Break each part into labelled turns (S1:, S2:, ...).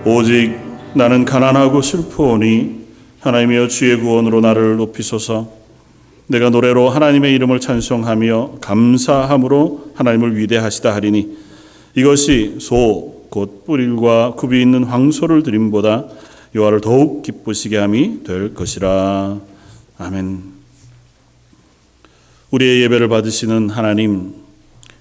S1: 오직 나는 가난하고 슬프오니 하나님이여 주의 구원으로 나를 높이소서. 내가 노래로 하나님의 이름을 찬송하며 감사함으로 하나님을 위대하시다 하리니 이것이 소 곧 뿔일과 굽이 있는 황소를 드림보다 여호와를 더욱 기쁘시게 함이 될 것이라. 아멘. 우리의 예배를 받으시는 하나님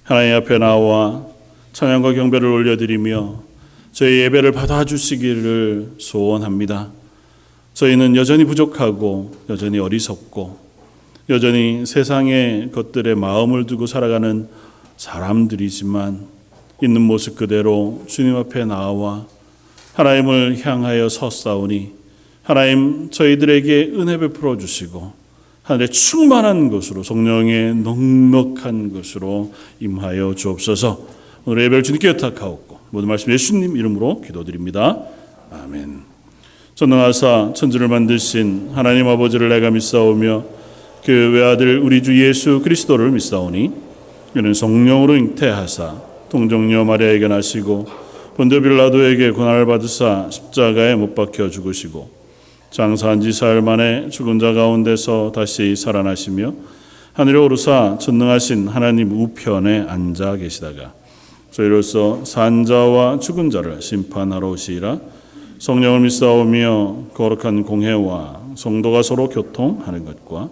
S1: 앞에 나와 찬양과 경배를 올려드리며 저희 예배를 받아주시기를 소원합니다. 저희는 여전히 부족하고 여전히 어리석고 여전히 세상의 것들에 마음을 두고 살아가는 사람들이지만 있는 모습 그대로 주님 앞에 나와 하나님을 향하여 섰사오니 하나님 저희들에게 은혜 베풀어 주시고 하늘의 충만한 것으로 성령의 넉넉한 것으로 임하여 주옵소서. 오늘 예배를 주님께 의탁하옵고 모든 말씀 예수님 이름으로 기도드립니다. 아멘. 전능하사 천지를 만드신 하나님 아버지를 내가 믿사오며 그 외아들 우리 주 예수 그리스도를 믿사오니 그는 성령으로 잉태하사 동정녀 마리아에게 나시고 본디오 빌라도에게 고난을 받으사 십자가에 못 박혀 죽으시고 장사한 지 사흘 만에 죽은 자 가운데서 다시 살아나시며 하늘에 오르사 전능하신 하나님 우편에 앉아 계시다가 저희로서 산 자와 죽은 자를 심판하러 오시리라. 성령을 믿사오며 거룩한 공회와 성도가 서로 교통하는 것과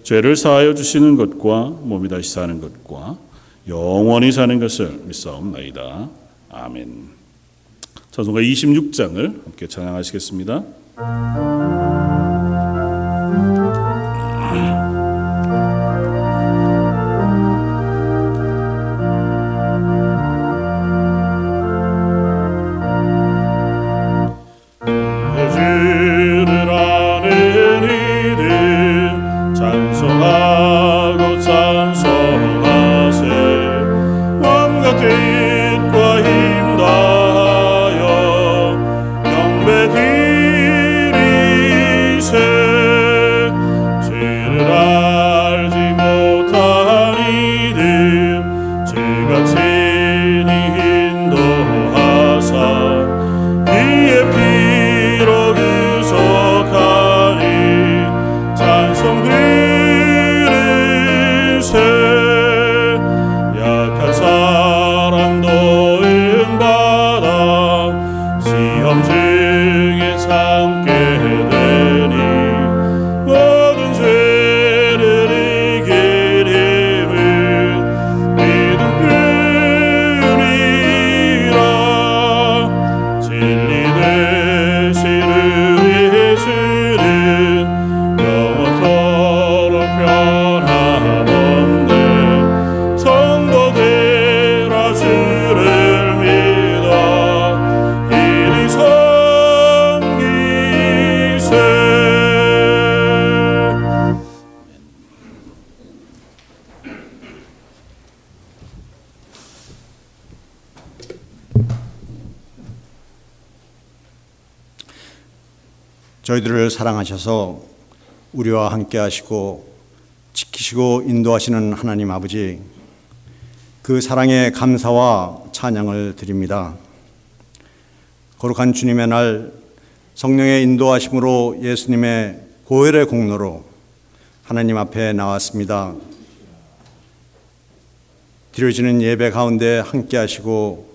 S1: 죄를 사하여 주시는 것과 몸이 다시 사는 것과 영원히 사는 것을 믿사옵나이다. 아멘. 찬송가 26장을 함께 찬양하시겠습니다.
S2: 저희들을 사랑하셔서 우리와 함께 하시고 지키시고 인도하시는 하나님 아버지, 그 사랑에 감사와 찬양을 드립니다. 거룩한 주님의 날 성령의 인도하심으로 예수님의 고혈의 공로로 하나님 앞에 나왔습니다. 드려지는 예배 가운데 함께 하시고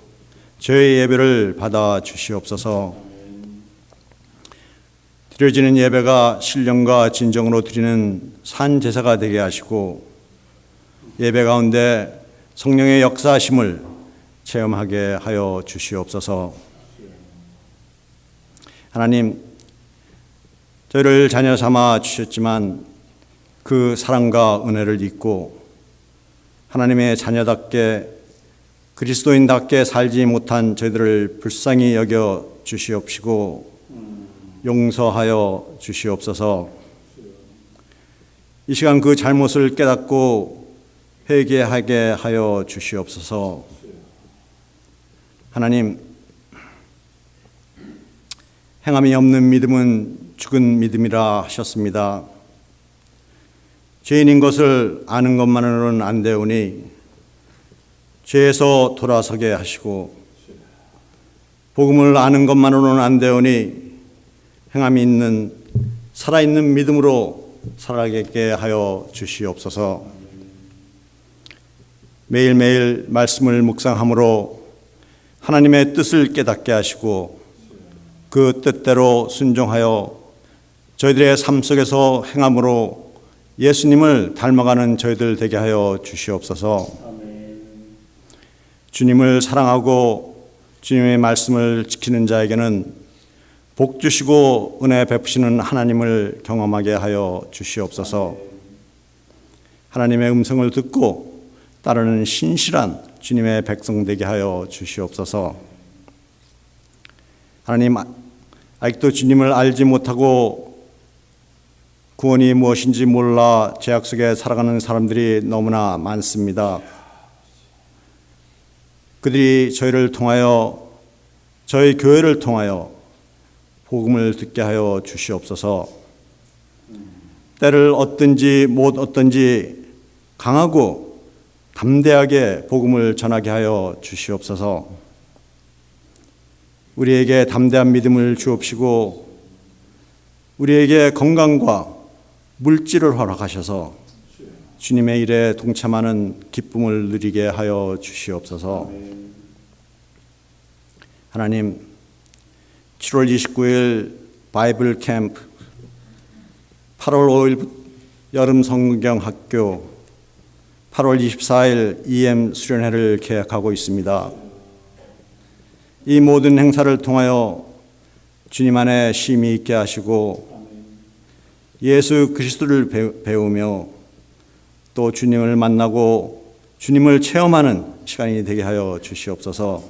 S2: 저의 예배를 받아 주시옵소서. 드려지는 예배가 신령과 진정으로 드리는 산 제사가 되게 하시고 예배 가운데 성령의 역사하심을 체험하게 하여 주시옵소서. 하나님, 저희를 자녀 삼아 주셨지만 그 사랑과 은혜를 잊고 하나님의 자녀답게 그리스도인답게 살지 못한 저희들을 불쌍히 여겨 주시옵시고 용서하여 주시옵소서. 이 시간 그 잘못을 깨닫고 회개하게 하여 주시옵소서. 하나님, 행함이 없는 믿음은 죽은 믿음이라 하셨습니다. 죄인인 것을 아는 것만으로는 안 되오니 죄에서 돌아서게 하시고 복음을 아는 것만으로는 안 되오니 행함이 있는 살아있는 믿음으로 살아가게 하여 주시옵소서. 매일매일 말씀을 묵상함으로 하나님의 뜻을 깨닫게 하시고 그 뜻대로 순종하여 저희들의 삶 속에서 행함으로 예수님을 닮아가는 저희들 되게 하여 주시옵소서. 주님을 사랑하고 주님의 말씀을 지키는 자에게는 복 주시고 은혜 베푸시는 하나님을 경험하게 하여 주시옵소서. 하나님의 음성을 듣고 따르는 신실한 주님의 백성 되게 하여 주시옵소서. 하나님, 아직도 주님을 알지 못하고 구원이 무엇인지 몰라 죄악 속에 살아가는 사람들이 너무나 많습니다. 그들이 저희를 통하여, 저희 교회를 통하여 복음을 듣게 하여 주시옵소서. 때를 얻든지 못 얻든지 강하고 담대하게 복음을 전하게 하여 주시옵소서. 우리에게 담대한 믿음을 주옵시고 우리에게 건강과 물질을 허락하셔서 주님의 일에 동참하는 기쁨을 누리게 하여 주시옵소서. 하나님, 7월 29일 바이블 캠프, 8월 5일 여름 성경 학교, 8월 24일 EM 수련회를 계획하고 있습니다. 이 모든 행사를 통하여 주님 안에 쉼이 있게 하시고 예수 그리스도를 배우며 또 주님을 만나고 주님을 체험하는 시간이 되게 하여 주시옵소서.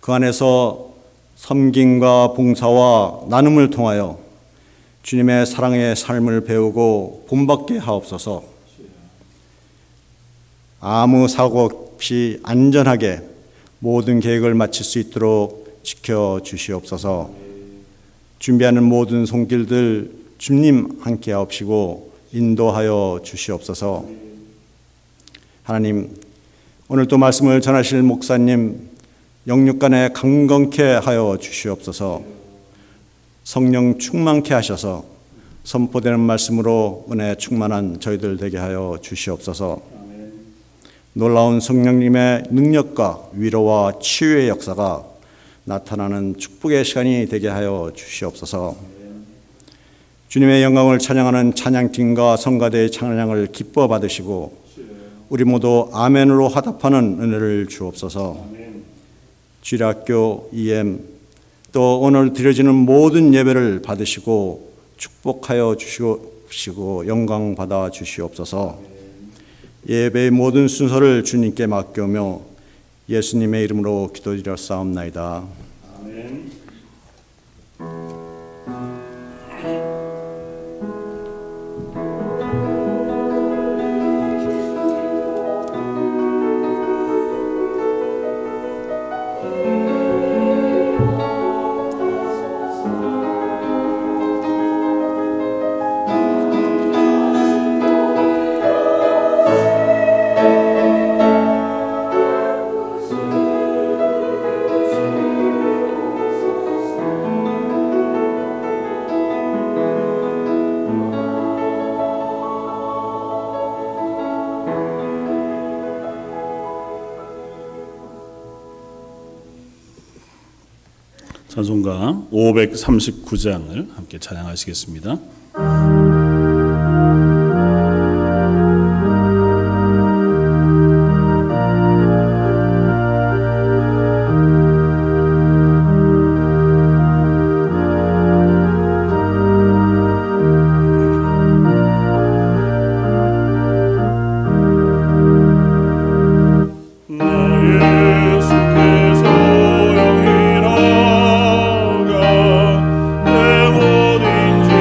S2: 그 안에서 섬김과 봉사와 나눔을 통하여 주님의 사랑의 삶을 배우고 본받게 하옵소서. 아무 사고 없이 안전하게 모든 계획을 마칠 수 있도록 지켜주시옵소서. 준비하는 모든 손길들 주님 함께 하옵시고 인도하여 주시옵소서. 하나님, 오늘 또 말씀을 전하실 목사님 영육간에 강건케 하여 주시옵소서. 성령 충만케 하셔서 선포되는 말씀으로 은혜 충만한 저희들 되게 하여 주시옵소서. 놀라운 성령님의 능력과 위로와 치유의 역사가 나타나는 축복의 시간이 되게 하여 주시옵소서. 주님의 영광을 찬양하는 찬양팀과 성가대의 찬양을 기뻐 받으시고 우리 모두 아멘으로 화답하는 은혜를 주옵소서. 주일학교 EM 또 오늘 드려지는 모든 예배를 받으시고 축복하여 주시고 영광 받아 주시옵소서. 예배의 모든 순서를 주님께 맡겨오며 예수님의 이름으로 기도드렸사옵나이다. 아멘.
S1: 찬송가 539장을 함께 찬양하시겠습니다.
S3: 내 모든 짐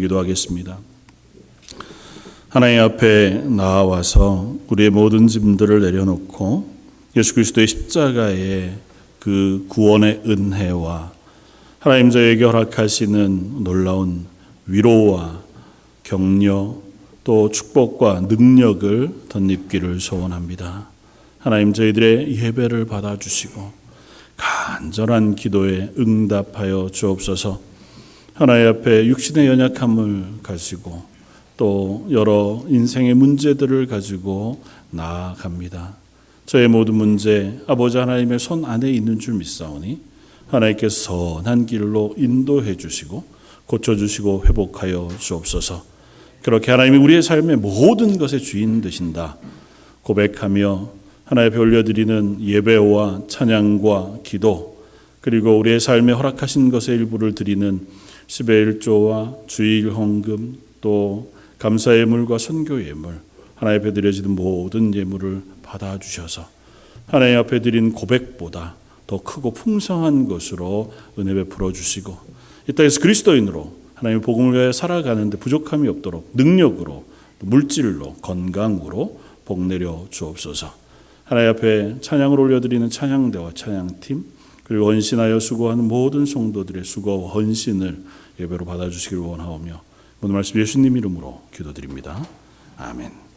S1: 기도하겠습니다. 하나님 앞에 나와서 우리의 모든 짐들을 내려놓고 예수 그리스도의 십자가의 그 구원의 은혜와 하나님 저에게 허락하시는 놀라운 위로와 격려 또 축복과 능력을 덧입기를 소원합니다. 하나님 저희들의 예배를 받아주시고 간절한 기도에 응답하여 주옵소서. 하나님 앞에 육신의 연약함을 가지고 또 여러 인생의 문제들을 가지고 나아갑니다. 저의 모든 문제 아버지 하나님의 손 안에 있는 줄 믿사오니 하나님께서 선한 길로 인도해 주시고 고쳐주시고 회복하여 주옵소서. 그렇게 하나님이 우리의 삶의 모든 것의 주인 되신다 고백하며 하나님 앞에 올려드리는 예배와 찬양과 기도 그리고 우리의 삶에 허락하신 것의 일부를 드리는 10의 1조와 주일 헌금 또 감사 예물과 선교 예물 하나님 앞에 드려지는 모든 예물을 받아주셔서 하나님 앞에 드린 고백보다 더 크고 풍성한 것으로 은혜 베풀어 주시고 이 땅에서 그리스도인으로 하나님의 복음을 위하여 살아가는데 부족함이 없도록 능력으로 물질로 건강으로 복 내려 주옵소서. 하나님 앞에 찬양을 올려드리는 찬양대와 찬양팀 그리고 헌신하여 수고하는 모든 성도들의 수고와 헌신을 예배로 받아주시길 원하오며 오늘 말씀 예수님 이름으로 기도드립니다. 아멘.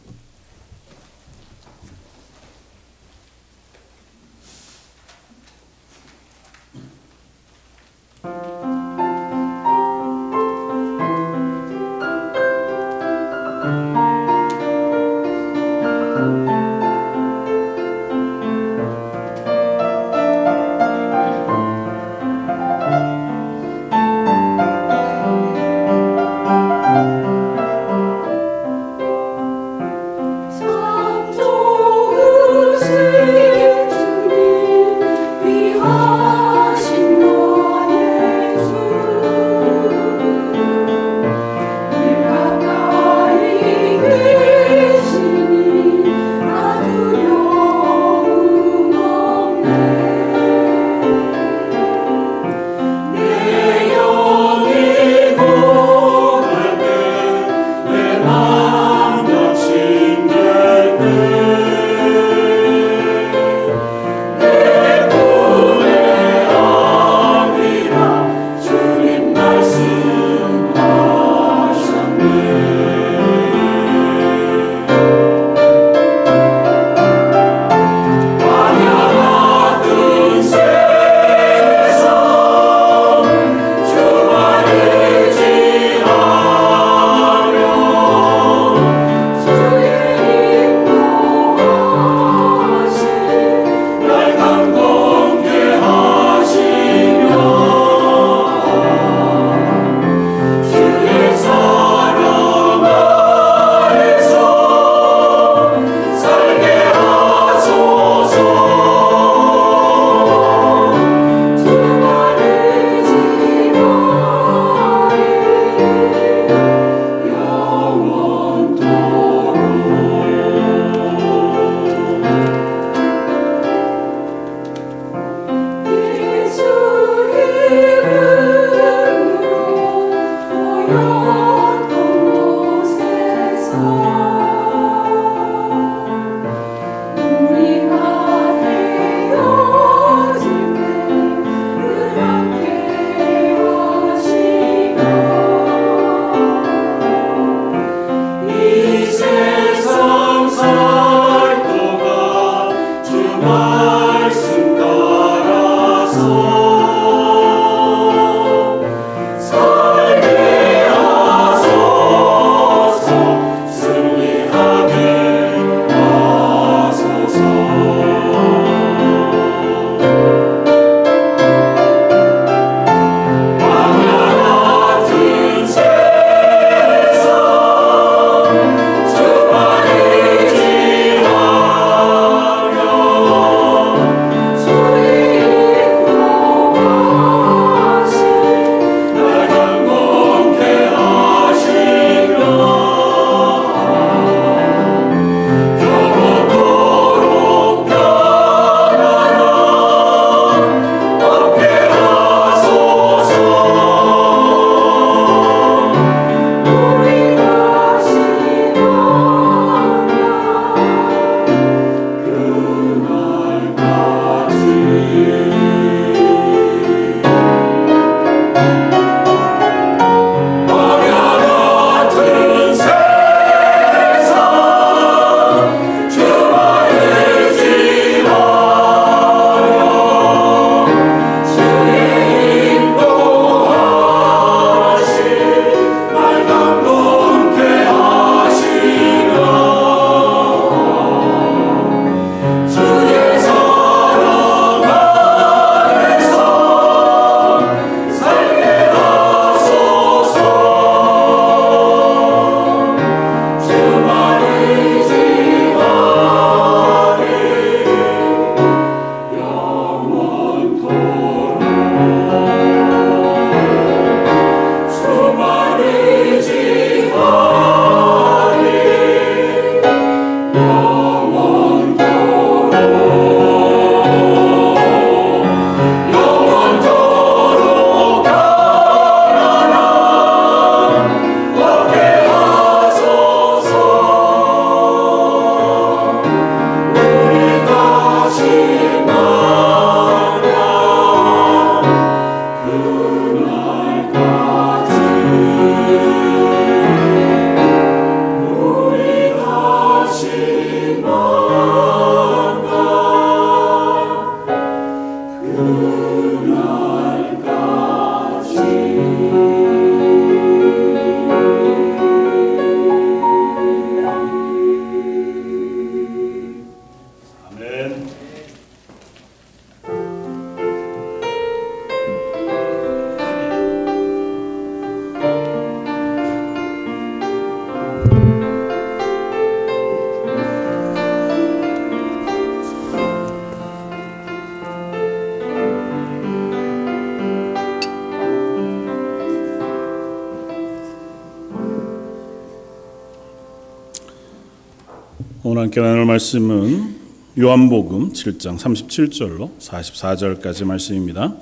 S1: 오늘 함께 나눌 말씀은 요한복음 7장 37절로 44절까지 말씀입니다.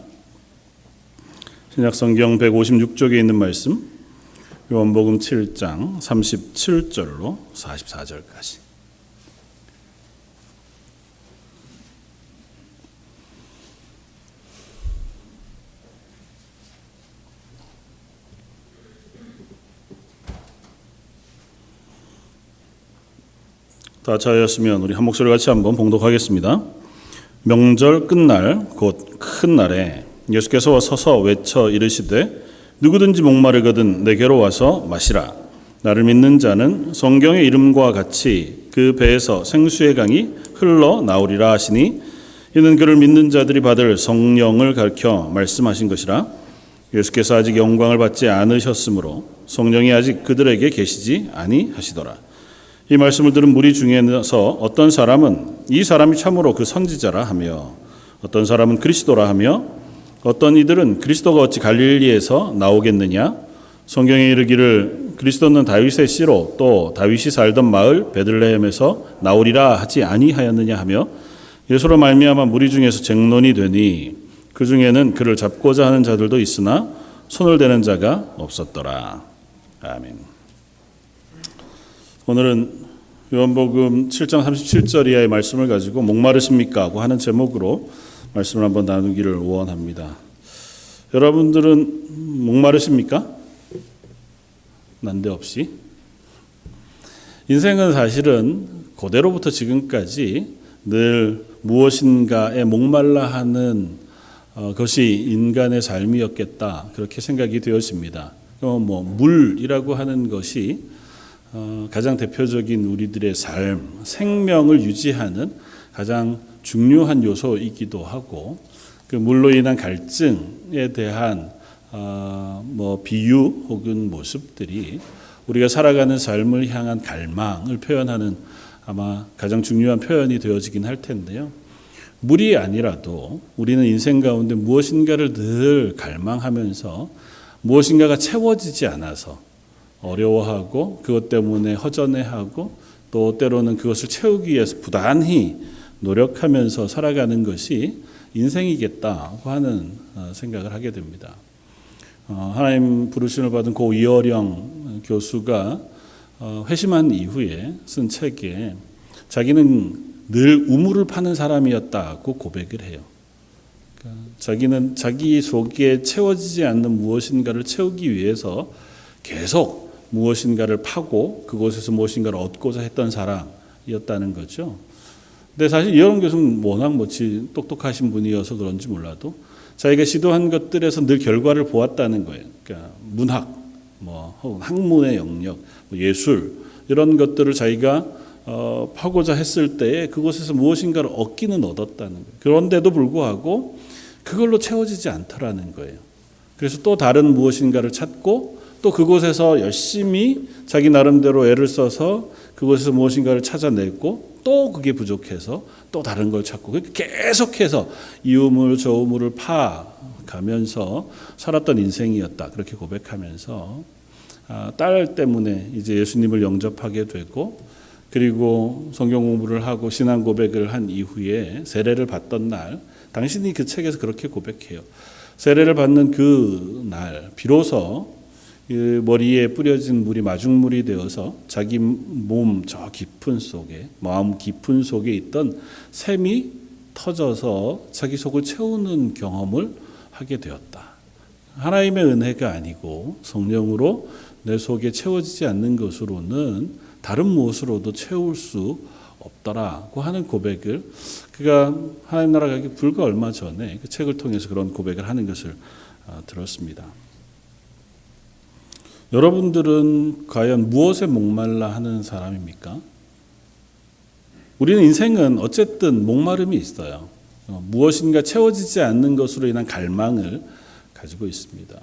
S1: 신약성경 156쪽에 있는 말씀, 요한복음 7장 37절로 44절까지. 다 차였으면 우리 한 목소리 같이 한번 봉독하겠습니다. 명절 끝날 곧 큰 날에 예수께서 서서 외쳐 이르시되 누구든지 목마르거든 내게로 와서 마시라. 나를 믿는 자는 성경의 이름과 같이 그 배에서 생수의 강이 흘러 나오리라 하시니 이는 그를 믿는 자들이 받을 성령을 가르쳐 말씀하신 것이라. 예수께서 아직 영광을 받지 않으셨으므로 성령이 아직 그들에게 계시지 아니하시더라. 이 말씀을 들은 무리 중에서 어떤 사람은 이 사람이 참으로 그 선지자라 하며 어떤 사람은 그리스도라 하며 어떤 이들은 그리스도가 어찌 갈릴리에서 나오겠느냐. 성경에 이르기를 그리스도는 다윗의 씨로 또 다윗이 살던 마을 베들레헴에서 나오리라 하지 아니하였느냐 하며 예수로 말미암아 무리 중에서 쟁론이 되니 그 중에는 그를 잡고자 하는 자들도 있으나 손을 대는 자가 없었더라. 아멘. 오늘은 요한복음 7장 37절 이하의 말씀을 가지고 목마르십니까? 하고 하는 제목으로 말씀을 한번 나누기를 원합니다. 여러분들은 목마르십니까? 난데없이. 인생은 사실은 고대로부터 지금까지 늘 무엇인가에 목말라 하는 것이 인간의 삶이었겠다. 그렇게 생각이 되었습니다. 물이라고 하는 것이 가장 대표적인 우리들의 삶, 생명을 유지하는 가장 중요한 요소이기도 하고 그 물로 인한 갈증에 대한 비유 혹은 모습들이 우리가 살아가는 삶을 향한 갈망을 표현하는 아마 가장 중요한 표현이 되어지긴 할 텐데요. 물이 아니라도 우리는 인생 가운데 무엇인가를 늘 갈망하면서 무엇인가가 채워지지 않아서 어려워하고 그것 때문에 허전해하고 또 때로는 그것을 채우기 위해서 부단히 노력하면서 살아가는 것이 인생이겠다고 하는 생각을 하게 됩니다. 하나님 부르심을 받은 고 이어령 교수가 회심한 이후에 쓴 책에 자기는 늘 우물을 파는 사람이었다고 고백을 해요. 그러니까 자기는 자기 속에 채워지지 않는 무엇인가를 채우기 위해서 계속 무엇인가를 파고 그곳에서 무엇인가를 얻고자 했던 사람이었다는 거죠. 근데 사실 이어령 교수는 워낙 똑똑하신 분이어서 그런지 몰라도 자기가 시도한 것들에서 늘 결과를 보았다는 거예요. 그러니까 문학, 혹은 학문의 영역, 예술 이런 것들을 자기가 파고자 했을 때에 그곳에서 무엇인가를 얻기는 얻었다는 거예요. 그런데도 불구하고 그걸로 채워지지 않더라는 거예요. 그래서 또 다른 무엇인가를 찾고 또 그곳에서 열심히 자기 나름대로 애를 써서 그곳에서 무엇인가를 찾아내고 또 그게 부족해서 또 다른 걸 찾고 계속해서 이 우물 저 우물을 파가면서 살았던 인생이었다. 그렇게 고백하면서 딸 때문에 이제 예수님을 영접하게 되고 그리고 성경 공부를 하고 신앙 고백을 한 이후에 세례를 받던 날 당신이 그 책에서 그렇게 고백해요. 세례를 받는 그 날 비로소 그 머리에 뿌려진 물이 마중물이 되어서 자기 몸 저 깊은 속에 마음 깊은 속에 있던 샘이 터져서 자기 속을 채우는 경험을 하게 되었다. 하나님의 은혜가 아니고 성령으로 내 속에 채워지지 않는 것으로는 다른 무엇으로도 채울 수 없더라고 하는 고백을 그가 하나님 나라 가기 불과 얼마 전에 그 책을 통해서 그런 고백을 하는 것을 들었습니다. 여러분들은 과연 무엇에 목말라 하는 사람입니까? 우리는 인생은 어쨌든 목마름이 있어요. 무엇인가 채워지지 않는 것으로 인한 갈망을 가지고 있습니다.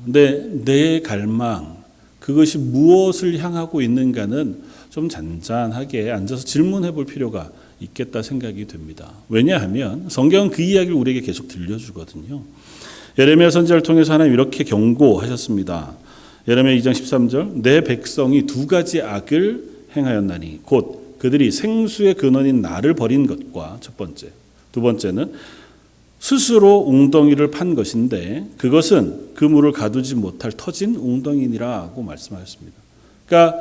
S1: 근데 내 갈망, 그것이 무엇을 향하고 있는가는 좀 잔잔하게 앉아서 질문해 볼 필요가 있겠다 생각이 됩니다. 왜냐하면 성경은 그 이야기를 우리에게 계속 들려주거든요. 예레미야 선지자를 통해서 하나님 이렇게 경고하셨습니다. 예레미야 2장 13절 내 백성이 두 가지 악을 행하였나니 곧 그들이 생수의 근원인 나를 버린 것과 첫 번째, 두 번째는 스스로 웅덩이를 판 것인데 그것은 그 물을 가두지 못할 터진 웅덩이니라고 말씀하셨습니다. 그러니까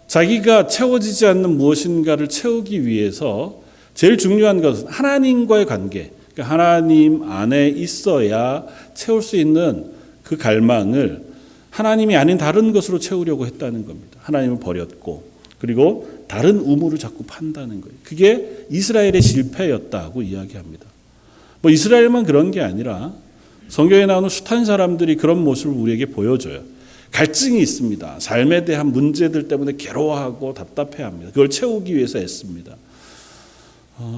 S1: 자기가 채워지지 않는 무엇인가를 채우기 위해서 제일 중요한 것은 하나님과의 관계, 그러니까 하나님 안에 있어야 채울 수 있는 그 갈망을 하나님이 아닌 다른 것으로 채우려고 했다는 겁니다. 하나님을 버렸고 그리고 다른 우물을 자꾸 판다는 거예요. 그게 이스라엘의 실패였다고 이야기합니다. 뭐 이스라엘만 그런 게 아니라 성경에 나오는 숱한 사람들이 그런 모습을 우리에게 보여줘요. 갈증이 있습니다. 삶에 대한 문제들 때문에 괴로워하고 답답해합니다. 그걸 채우기 위해서 애씁니다.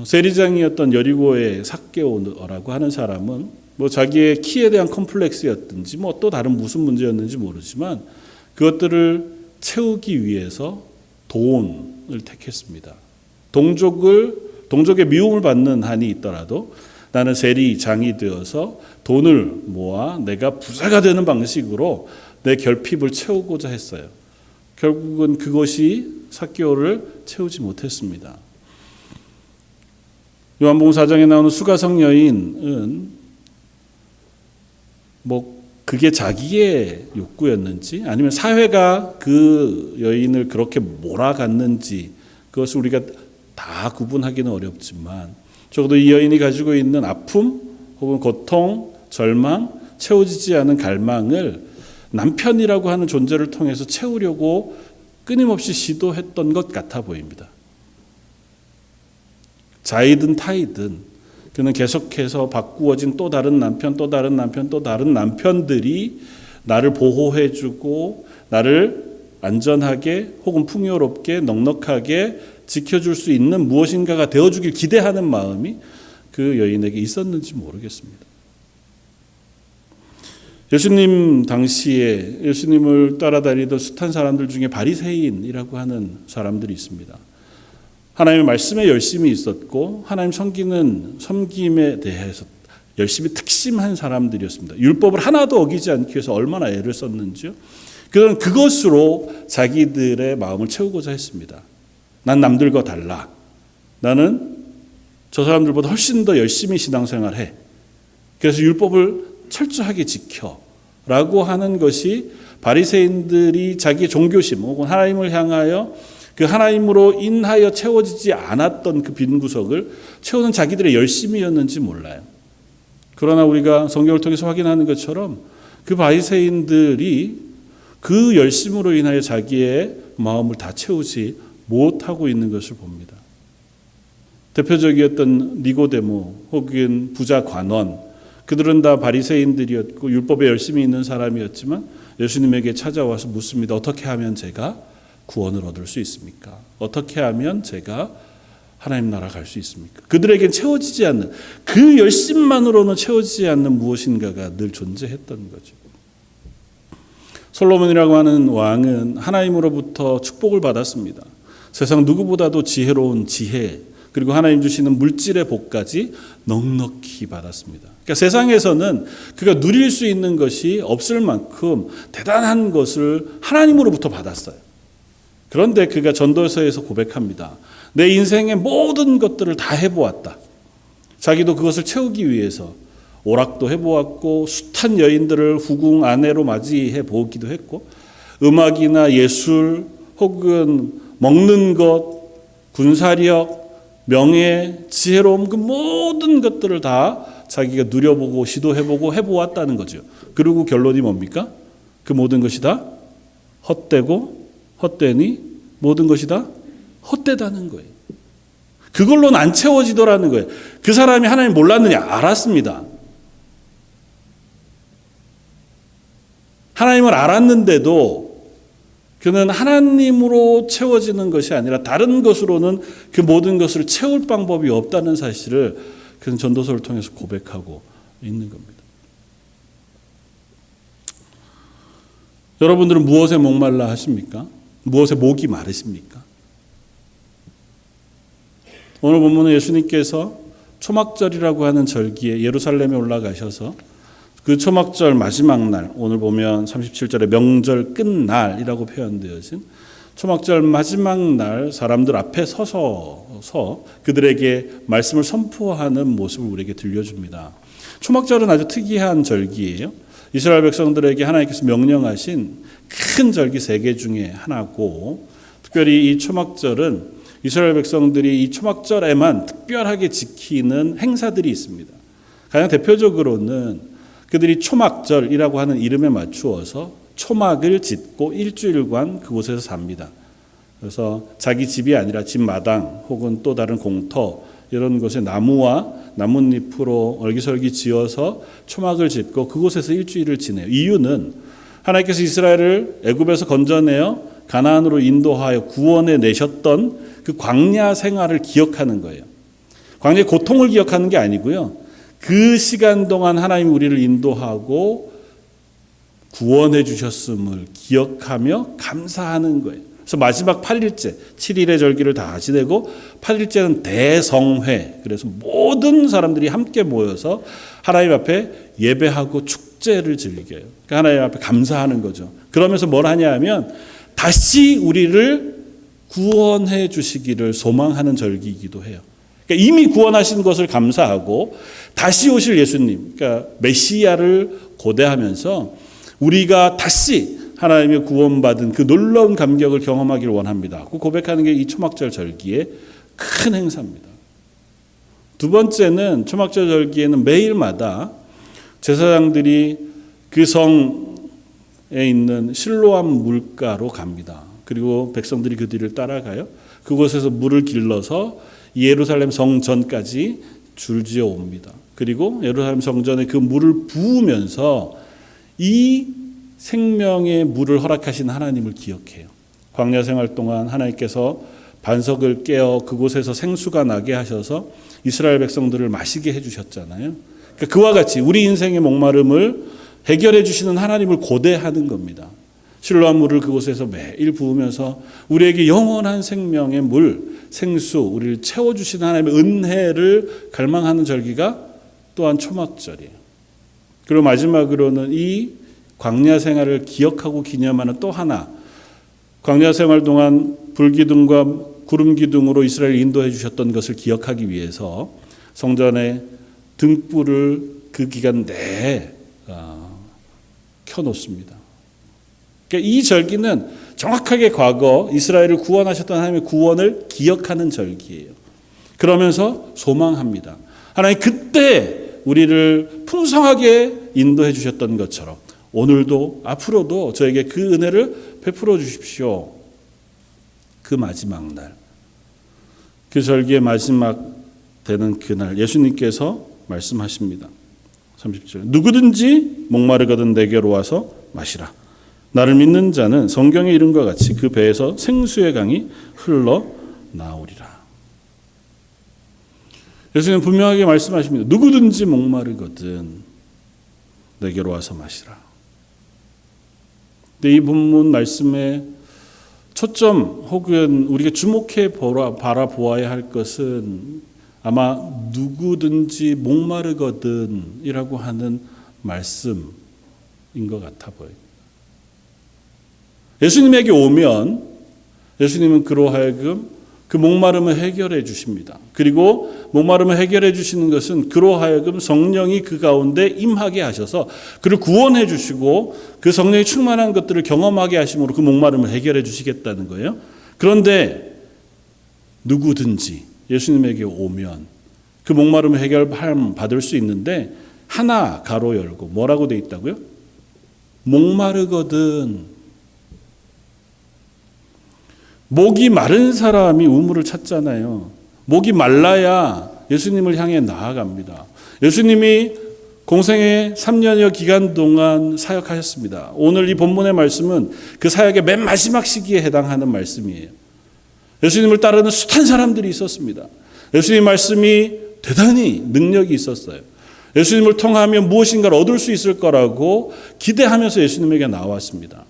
S1: 세리장이었던 여리고의 삭개오라고 하는 사람은 뭐 자기의 키에 대한 컴플렉스였든지 뭐 또 다른 무슨 문제였는지 모르지만 그것들을 채우기 위해서 돈을 택했습니다. 동족의 미움을 받는 한이 있더라도 나는 세리장이 되어서 돈을 모아 내가 부자가 되는 방식으로 내 결핍을 채우고자 했어요. 결국은 그것이 삭개오를 채우지 못했습니다. 요한복음 4장에 나오는 수가성 여인은 뭐 그게 자기의 욕구였는지 아니면 사회가 그 여인을 그렇게 몰아갔는지 그것을 우리가 다 구분하기는 어렵지만 적어도 이 여인이 가지고 있는 아픔 혹은 고통, 절망, 채워지지 않은 갈망을 남편이라고 하는 존재를 통해서 채우려고 끊임없이 시도했던 것 같아 보입니다. 자이든 타이든 그는 계속해서 바꾸어진 또 다른 남편, 또 다른 남편, 또 다른 남편들이 나를 보호해주고 나를 안전하게 혹은 풍요롭게 넉넉하게 지켜줄 수 있는 무엇인가가 되어주길 기대하는 마음이 그 여인에게 있었는지 모르겠습니다. 예수님 당시에 예수님을 따라다니던 숱한 사람들 중에 바리새인이라고 하는 사람들이 있습니다. 하나님의 말씀에 열심히 있었고 하나님 섬김에 대해서 열심히 특심한 사람들이었습니다. 율법을 하나도 어기지 않기 위해서 얼마나 애를 썼는지요. 그런 그것으로 자기들의 마음을 채우고자 했습니다. 난 남들과 달라. 나는 저 사람들보다 훨씬 더 열심히 신앙생활해. 그래서 율법을 철저하게 지켜라고 하는 것이 바리새인들이 자기의 종교심 혹은 하나님을 향하여 그 하나님으로 인하여 채워지지 않았던 그 빈 구석을 채우는 자기들의 열심이었는지 몰라요. 그러나 우리가 성경을 통해서 확인하는 것처럼 그 바리새인들이 그 열심으로 인하여 자기의 마음을 다 채우지 못하고 있는 것을 봅니다. 대표적이었던 니고데모 혹은 부자 관원, 그들은 다 바리새인들이었고 율법에 열심히 있는 사람이었지만 예수님에게 찾아와서 묻습니다. 어떻게 하면 제가 구원을 얻을 수 있습니까? 어떻게 하면 제가 하나님 나라 갈 수 있습니까? 그들에겐 채워지지 않는, 그 열심만으로는 채워지지 않는 무엇인가가 늘 존재했던 거죠. 솔로몬이라고 하는 왕은 하나님으로부터 축복을 받았습니다. 세상 누구보다도 지혜로운 지혜, 그리고 하나님 주시는 물질의 복까지 넉넉히 받았습니다. 그러니까 세상에서는 그가 누릴 수 있는 것이 없을 만큼 대단한 것을 하나님으로부터 받았어요. 그런데 그가 전도서에서 고백합니다. 내 인생의 모든 것들을 다 해보았다. 자기도 그것을 채우기 위해서 오락도 해보았고 숱한 여인들을 후궁 아내로 맞이해 보기도 했고 음악이나 예술 혹은 먹는 것, 군사력, 명예, 지혜로움 그 모든 것들을 다 자기가 누려보고 시도해보고 해보았다는 거죠. 그리고 결론이 뭡니까? 그 모든 것이 다 헛되고 헛되니 모든 것이 다 헛되다는 거예요. 그걸로는 안 채워지더라는 거예요. 그 사람이 하나님 몰랐느냐? 알았습니다. 하나님을 알았는데도 그는 하나님으로 채워지는 것이 아니라 다른 것으로는 그 모든 것을 채울 방법이 없다는 사실을 그는 전도서를 통해서 고백하고 있는 겁니다. 여러분들은 무엇에 목말라 하십니까? 무엇에 목이 마르십니까? 오늘 본문은 예수님께서 초막절이라고 하는 절기에 예루살렘에 올라가셔서 그 초막절 마지막 날, 오늘 보면 37절에 명절 끝날이라고 표현되어진 초막절 마지막 날 사람들 앞에 서서 그들에게 말씀을 선포하는 모습을 우리에게 들려줍니다. 초막절은 아주 특이한 절기예요. 이스라엘 백성들에게 하나님께서 명령하신 큰 절기 3개 중에 하나고, 특별히 이 초막절은 이스라엘 백성들이 이 초막절에만 특별하게 지키는 행사들이 있습니다. 가장 대표적으로는 그들이 초막절이라고 하는 이름에 맞추어서 초막을 짓고 일주일간 그곳에서 삽니다. 그래서 자기 집이 아니라 집 마당 혹은 또 다른 공터 이런 곳에 나무와 나뭇잎으로 얼기설기 지어서 초막을 짓고 그곳에서 일주일을 지내요. 이유는 하나님께서 이스라엘을 애굽에서 건져내어 가나안으로 인도하여 구원해 내셨던 그 광야 생활을 기억하는 거예요. 광야의 고통을 기억하는 게 아니고요. 그 시간 동안 하나님이 우리를 인도하고 구원해 주셨음을 기억하며 감사하는 거예요. 그래서 마지막 8일째, 7일의 절기를 다 지내고 8일째는 대성회. 그래서 모든 사람들이 함께 모여서 하나님 앞에 예배하고 축제를 즐겨요. 그러니까 하나님 앞에 감사하는 거죠. 그러면서 뭘 하냐 하면 다시 우리를 구원해 주시기를 소망하는 절기이기도 해요. 그러니까 이미 구원하신 것을 감사하고 다시 오실 예수님, 그러니까 메시아를 고대하면서 우리가 다시 하나님의 구원받은 그 놀라운 감격을 경험하기를 원합니다. 그 고백하는 게 이 초막절 절기의 큰 행사입니다. 두 번째는 초막절 절기에는 매일마다 제사장들이 그 성에 있는 실로암 물가로 갑니다. 그리고 백성들이 그 뒤를 따라가요. 그곳에서 물을 길러서 예루살렘 성전까지 줄지어 옵니다. 그리고 예루살렘 성전에 그 물을 부으면서 이 생명의 물을 허락하신 하나님을 기억해요. 광야 생활 동안 하나님께서 반석을 깨어 그곳에서 생수가 나게 하셔서 이스라엘 백성들을 마시게 해주셨잖아요. 그러니까 그와 같이 우리 인생의 목마름을 해결해 주시는 하나님을 고대하는 겁니다. 실로암 물을 그곳에서 매일 부으면서 우리에게 영원한 생명의 물, 생수, 우리를 채워주시는 하나님의 은혜를 갈망하는 절기가 또한 초막절이에요. 그리고 마지막으로는 이 광야 생활을 기억하고 기념하는 또 하나, 광야 생활 동안 불기둥과 구름기둥으로 이스라엘을 인도해 주셨던 것을 기억하기 위해서 성전에 등불을 그 기간 내에 켜놓습니다. 그러니까 이 절기는 정확하게 과거 이스라엘을 구원하셨던 하나님의 구원을 기억하는 절기예요. 그러면서 소망합니다. 하나님 그때 우리를 풍성하게 인도해 주셨던 것처럼 오늘도 앞으로도 저에게 그 은혜를 베풀어 주십시오. 그 마지막 날, 그 절기의 마지막 되는 그날 예수님께서 말씀하십니다. 30절 누구든지 목마르거든 내게로 와서 마시라. 나를 믿는 자는 성경에 이른 것 같이 그 배에서 생수의 강이 흘러나오리라. 예수님은 분명하게 말씀하십니다. 누구든지 목마르거든 내게로 와서 마시라. 근데 이 본문 말씀의 초점 혹은 우리가 주목해 바라보아야 할 것은 아마 누구든지 목마르거든 이라고 하는 말씀인 것 같아 보여요. 예수님에게 오면 예수님은 그로 하여금 그 목마름을 해결해 주십니다. 그리고 목마름을 해결해 주시는 것은 그로 하여금 성령이 그 가운데 임하게 하셔서 그를 구원해 주시고 그 성령이 충만한 것들을 경험하게 하심으로 그 목마름을 해결해 주시겠다는 거예요. 그런데 누구든지 예수님에게 오면 그 목마름을 해결받을 수 있는데 하나 가로 열고 뭐라고 돼 있다고요? 목마르거든. 목이 마른 사람이 우물을 찾잖아요. 목이 말라야 예수님을 향해 나아갑니다. 예수님이 공생의 3년여 기간 동안 사역하셨습니다. 오늘 이 본문의 말씀은 그 사역의 맨 마지막 시기에 해당하는 말씀이에요. 예수님을 따르는 숱한 사람들이 있었습니다. 예수님 말씀이 대단히 능력이 있었어요. 예수님을 통하면 무엇인가를 얻을 수 있을 거라고 기대하면서 예수님에게 나왔습니다.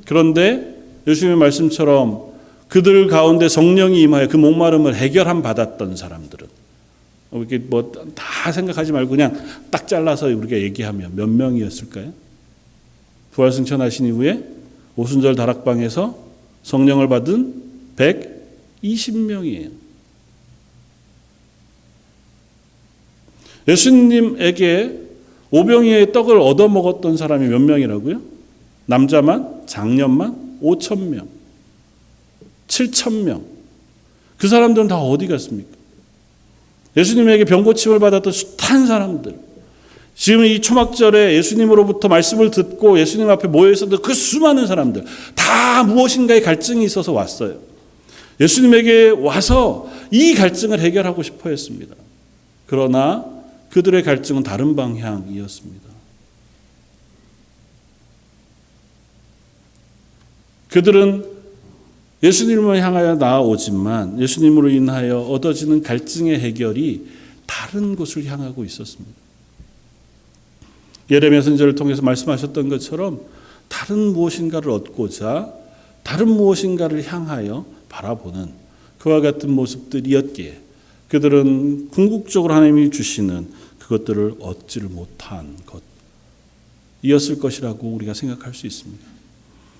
S1: 그런데 예수님의 말씀처럼 그들 가운데 성령이 임하여 그 목마름을 해결함 받았던 사람들은 이렇게 뭐 다 생각하지 말고 그냥 딱 잘라서 우리가 얘기하면 몇 명이었을까요? 부활승천하신 이후에 오순절 다락방에서 성령을 받은 120명이에요. 예수님에게 오병이의 떡을 얻어먹었던 사람이 몇 명이라고요? 남자만, 장년만 5,000명, 7,000명. 그 사람들은 다 어디 갔습니까? 예수님에게 병고침을 받았던 숱한 사람들, 지금 이 초막절에 예수님으로부터 말씀을 듣고 예수님 앞에 모여 있었던 그 수많은 사람들, 다 무엇인가의 갈증이 있어서 왔어요. 예수님에게 와서 이 갈증을 해결하고 싶어 했습니다. 그러나 그들의 갈증은 다른 방향이었습니다. 그들은 예수님을 향하여 나아오지만 예수님으로 인하여 얻어지는 갈증의 해결이 다른 곳을 향하고 있었습니다. 예레미야 선지자를 통해서 말씀하셨던 것처럼 다른 무엇인가를 얻고자 다른 무엇인가를 향하여 바라보는 그와 같은 모습들이었기에 그들은 궁극적으로 하나님이 주시는 그것들을 얻지를 못한 것이었을 것이라고 우리가 생각할 수 있습니다.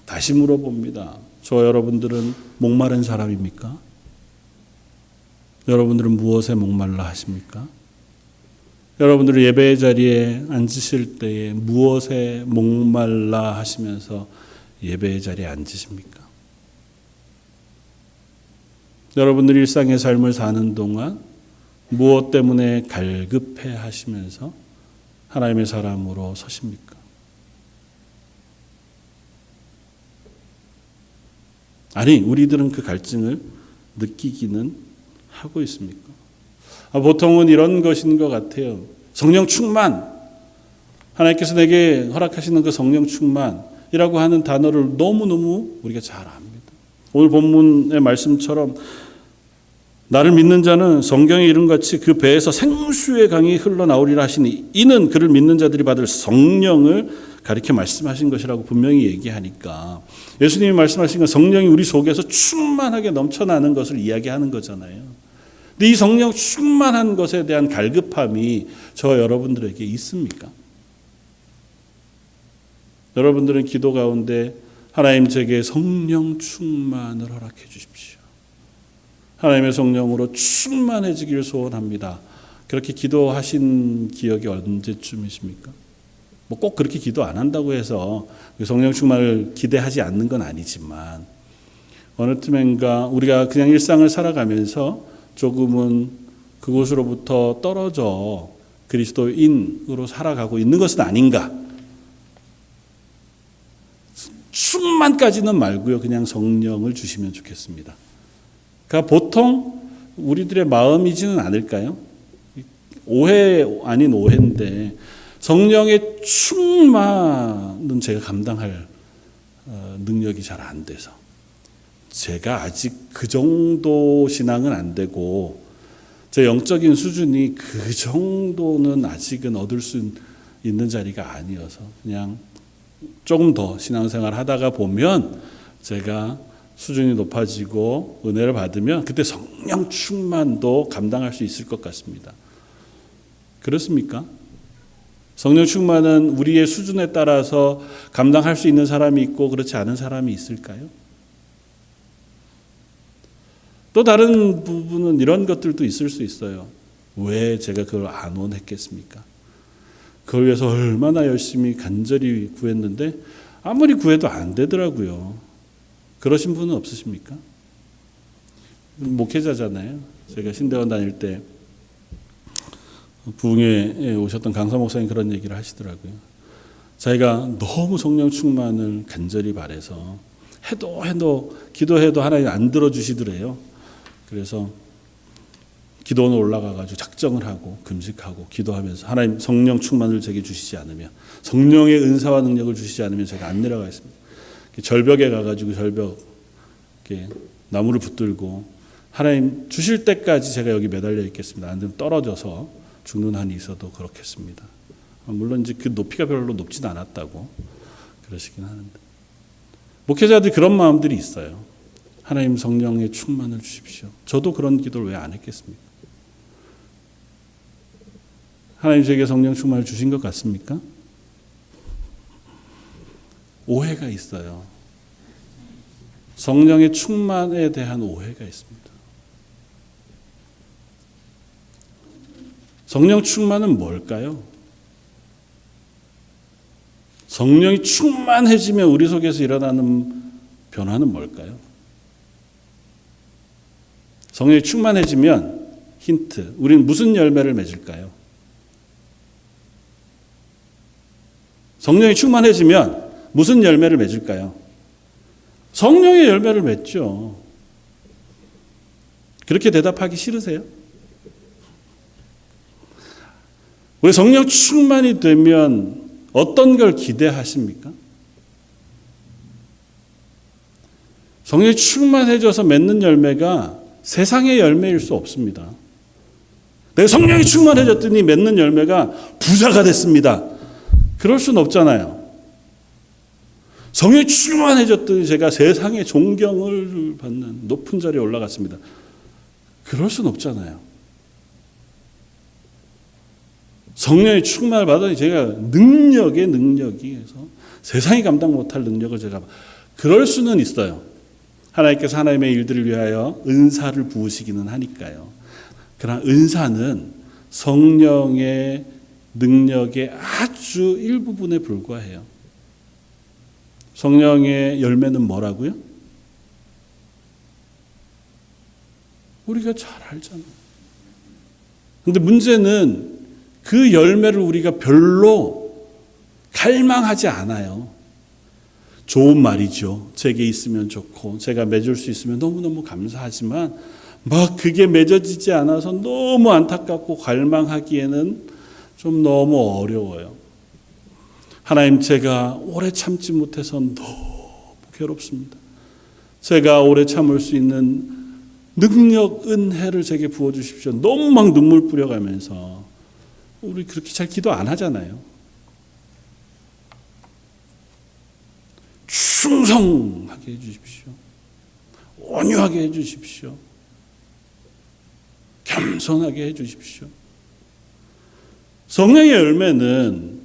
S1: 다시 물어봅니다. 저 여러분들은 목마른 사람입니까? 여러분들은 무엇에 목말라 하십니까? 여러분들은 예배의 자리에 앉으실 때에 무엇에 목말라 하시면서 예배의 자리에 앉으십니까? 여러분들이 일상의 삶을 사는 동안 무엇 때문에 갈급해 하시면서 하나님의 사람으로 서십니까? 아니, 우리들은 그 갈증을 느끼기는 하고 있습니까? 보통은 이런 것인 것 같아요. 성령 충만, 하나님께서 내게 허락하시는 그 성령 충만이라고 하는 단어를 너무너무 우리가 잘 압니다. 오늘 본문의 말씀처럼 나를 믿는 자는 성경의 이름같이 그 배에서 생수의 강이 흘러나오리라 하시니 이는 그를 믿는 자들이 받을 성령을 가리켜 말씀하신 것이라고 분명히 얘기하니까 예수님이 말씀하신 건 성령이 우리 속에서 충만하게 넘쳐나는 것을 이야기하는 거잖아요. 근데 이 성령 충만한 것에 대한 갈급함이 저 여러분들에게 있습니까? 여러분들은 기도 가운데 하나님 제게 성령 충만을 허락해 주십시오. 하나님의 성령으로 충만해지기를 소원합니다. 그렇게 기도하신 기억이 언제쯤이십니까? 뭐 꼭 그렇게 기도 안 한다고 해서 성령 충만을 기대하지 않는 건 아니지만 어느 틈엔가 우리가 그냥 일상을 살아가면서 조금은 그곳으로부터 떨어져 그리스도인으로 살아가고 있는 것은 아닌가. 충만까지는 말고요. 그냥 성령을 주시면 좋겠습니다. 그러니까 보통 우리들의 마음이지는 않을까요? 오해 아닌 오해인데 성령의 충만은 제가 감당할 능력이 잘 안 돼서 제가 아직 그 정도 신앙은 안 되고 제 영적인 수준이 그 정도는 아직은 얻을 수 있는 자리가 아니어서 그냥 조금 더 신앙생활 하다가 보면 제가 수준이 높아지고 은혜를 받으면 그때 성령 충만도 감당할 수 있을 것 같습니다. 그렇습니까? 성령 충만은 우리의 수준에 따라서 감당할 수 있는 사람이 있고 그렇지 않은 사람이 있을까요? 또 다른 부분은 이런 것들도 있을 수 있어요. 왜 제가 그걸 안 원했겠습니까? 그걸 위해서 얼마나 열심히 간절히 구했는데 아무리 구해도 안 되더라고요. 그러신 분은 없으십니까? 목회자잖아요. 제가 신대원 다닐 때 부흥회에 오셨던 강사 목사님 그런 얘기를 하시더라고요. 자기가 너무 성령 충만을 간절히 바래서 해도 기도해도 하나님 안 들어주시더래요. 그래서 기도원에 올라가가지고 작정을 하고 금식하고 기도하면서 하나님 성령 충만을 제게 주시지 않으면 성령의 은사와 능력을 주시지 않으면 제가 안 내려가겠습니다. 절벽에 가가지고 절벽 나무를 붙들고 하나님 주실 때까지 제가 여기 매달려 있겠습니다. 안 되면 떨어져서 죽는 한이 있어도 그렇겠습니다. 물론 이제 그 높이가 별로 높진 않았다고 그러시긴 하는데 목회자들이 그런 마음들이 있어요. 하나님 성령의 충만을 주십시오. 저도 그런 기도를 왜 안 했겠습니까? 하나님 제게 성령 충만을 주신 것 같습니까? 오해가 있어요. 성령의 충만에 대한 오해가 있습니다. 성령 충만은 뭘까요? 성령이 충만해지면 우리 속에서 일어나는 변화는 뭘까요? 성령이 충만해지면 힌트, 우리는 무슨 열매를 맺을까요? 성령이 충만해지면 무슨 열매를 맺을까요? 성령의 열매를 맺죠. 그렇게 대답하기 싫으세요? 우리 성령 충만이 되면 어떤 걸 기대하십니까? 성령이 충만해져서 맺는 열매가 세상의 열매일 수 없습니다. 내가 성령이 충만해졌더니 맺는 열매가 부자가 됐습니다. 그럴 수는 없잖아요. 성령이 충만해졌더니 제가 세상의 존경을 받는 높은 자리에 올라갔습니다. 그럴 수는 없잖아요. 성령의 충만을 받아니 제가 능력이 해서 세상이 감당 못할 능력을 제가 그럴 수는 있어요. 하나님께서 하나님의 일들을 위하여 은사를 부으시기는 하니까요. 그러나 은사는 성령의 능력의 아주 일부분에 불과해요. 성령의 열매는 뭐라고요? 우리가 잘 알잖아요. 그런데 문제는 그 열매를 우리가 별로 갈망하지 않아요. 좋은 말이죠. 제게 있으면 좋고 제가 맺을 수 있으면 너무너무 감사하지만 막 그게 맺어지지 않아서 너무 안타깝고 갈망하기에는 좀 너무 어려워요. 하나님, 제가 오래 참지 못해서 너무 괴롭습니다. 제가 오래 참을 수 있는 능력, 은혜를 제게 부어주십시오. 너무 막 눈물 뿌려가면서 우리 그렇게 잘 기도 안 하잖아요. 충성하게 해주십시오. 온유하게 해주십시오. 겸손하게 해주십시오. 성령의 열매는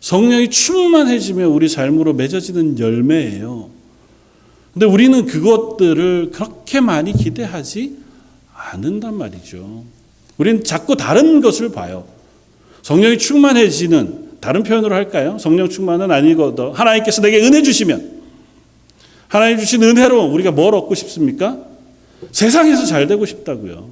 S1: 성령이 충만해지면 우리 삶으로 맺어지는 열매예요. 근데 우리는 그것들을 그렇게 많이 기대하지 않는단 말이죠. 우리는 자꾸 다른 것을 봐요. 성령이 충만해지는, 다른 표현으로 할까요? 성령 충만은 아니거든. 하나님께서 내게 은혜 주시면, 하나님 주신 은혜로 우리가 뭘 얻고 싶습니까? 세상에서 잘 되고 싶다고요.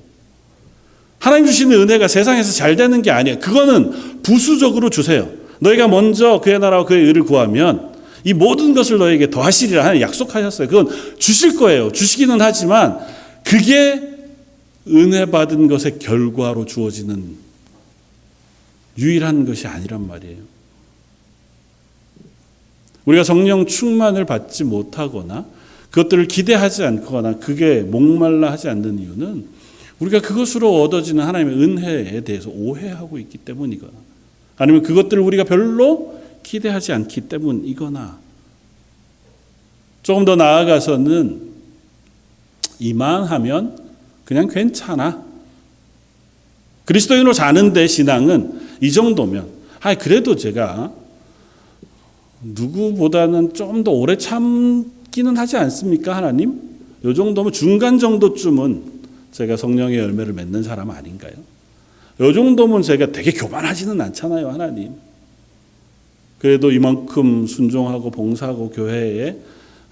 S1: 하나님 주시는 은혜가 세상에서 잘 되는 게 아니에요. 그거는 부수적으로 주세요. 너희가 먼저 그의 나라와 그의 의를 구하면 이 모든 것을 너에게 더하시리라 하는 약속하셨어요. 그건 주실 거예요. 주시기는 하지만 그게 은혜 받은 것의 결과로 주어지는 유일한 것이 아니란 말이에요. 우리가 성령 충만을 받지 못하거나 그것들을 기대하지 않거나 그게 목말라 하지 않는 이유는 우리가 그것으로 얻어지는 하나님의 은혜에 대해서 오해하고 있기 때문이거나 아니면 그것들을 우리가 별로 기대하지 않기 때문이거나 조금 더 나아가서는 이만하면 그냥 괜찮아. 그리스도인으로 사는데 신앙은 이 정도면 그래도 제가 누구보다는 좀 더 오래 참기는 하지 않습니까? 하나님? 이 정도면 중간 정도쯤은 제가 성령의 열매를 맺는 사람 아닌가요? 이 정도면 제가 되게 교만하지는 않잖아요, 하나님. 그래도 이만큼 순종하고 봉사하고 교회에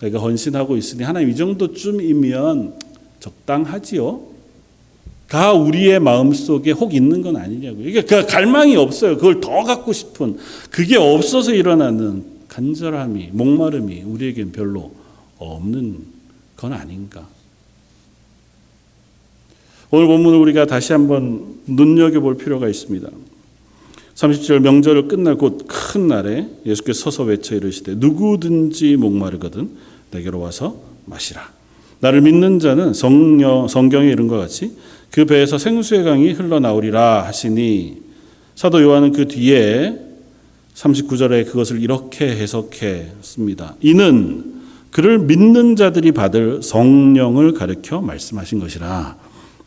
S1: 내가 헌신하고 있으니 하나님 이 정도쯤이면 적당하지요? 가 우리의 마음속에 혹 있는 건 아니냐고요. 이게 그 갈망이 없어요. 그걸 더 갖고 싶은 그게 없어서 일어나는 간절함이, 목마름이 우리에겐 별로 없는 건 아닌가. 오늘 본문을 우리가 다시 한번 눈여겨볼 필요가 있습니다. 30절 명절을 끝날 곧 큰 날에 예수께서 서서 외쳐 이르시되 누구든지 목마르거든 내게로 와서 마시라. 나를 믿는 자는 성경에 이른 것 같이 그 배에서 생수의 강이 흘러나오리라 하시니 사도 요한은 그 뒤에 39절에 그것을 이렇게 해석했습니다. 이는 그를 믿는 자들이 받을 성령을 가르쳐 말씀하신 것이라.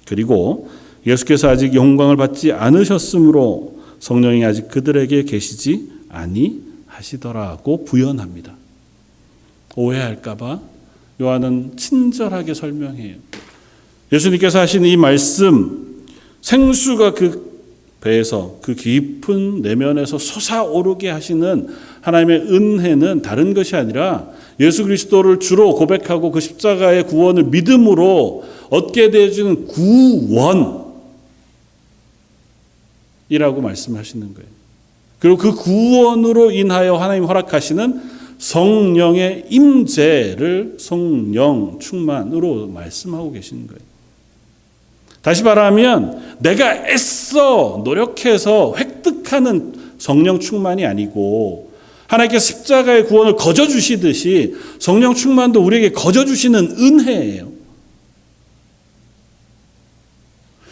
S1: 그리고 예수께서 아직 영광을 받지 않으셨으므로 성령이 아직 그들에게 계시지 아니하시더라고 부연합니다. 오해할까 봐 요한은 친절하게 설명해요. 예수님께서 하신 이 말씀, 생수가 그 배에서 그 깊은 내면에서 솟아오르게 하시는 하나님의 은혜는 다른 것이 아니라 예수 그리스도를 주로 고백하고 그 십자가의 구원을 믿음으로 얻게 되어지는 구원이라고 말씀하시는 거예요. 그리고 그 구원으로 인하여 하나님 허락하시는 성령의 임재를 성령 충만으로 말씀하고 계시는 거예요. 다시 말하면 내가 애써 노력해서 획득하는 성령 충만이 아니고 하나님께 십자가의 구원을 거저 주시듯이 성령 충만도 우리에게 거저 주시는 은혜예요.